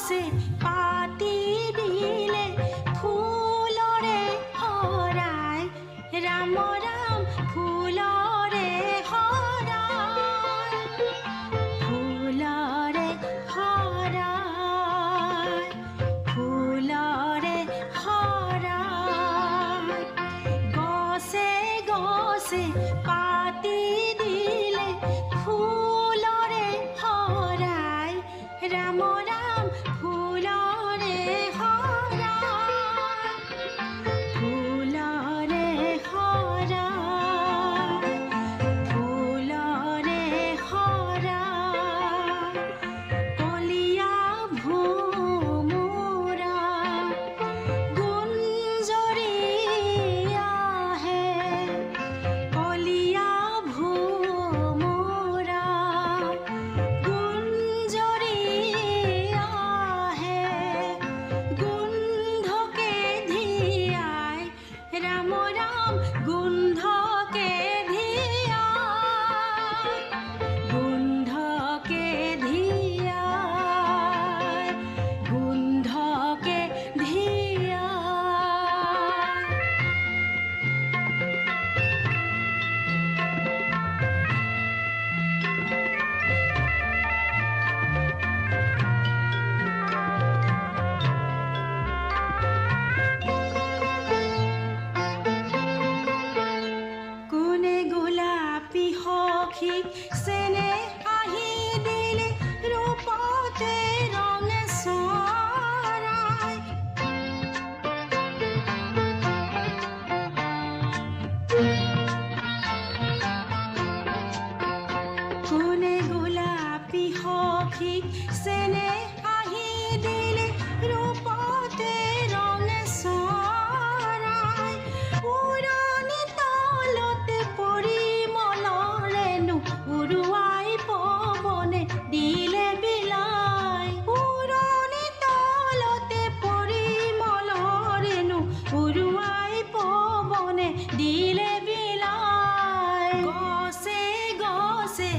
গছে পাতি দিলে ফুলৰে হৰাই ৰাম ৰাম ফুলৰে হৰাই ফুলৰে হৰাই ফুলৰে হৰাই গছে গছে পাতি দিলে ফুলৰে হৰাই ৰাম ৰাম ফুলৰে হৰাই ফুলৰে হৰাই ফুলৰে হৰাই কলিয়া ভোমোৰা গুঞ্জৰি আহে কলিয়া ভোমোৰা গুঞ্জৰি আহে গোন্ধকে ধিয়াই ৰাম ৰাম গোন্ধকে ধিয়াই গোন্ধকে ধিয়াই গোন্ধকে ধিয়াই কোনে গোলাপী সখীক চেনে আহি দিলে ৰূপতে ৰঙে চৰাই কোনে গোলাপী সখীক চেনে আহি দিলে ৰূপতে ৰঙে চৰাই উৰণি তলতে পৰিমলৰেনো উৰুৱাই পৱনে দিলে বিলাই উৰণি তলতে পৰিমলৰেনো উৰুৱাই পৱনে দিলে বিলাই গছে গছে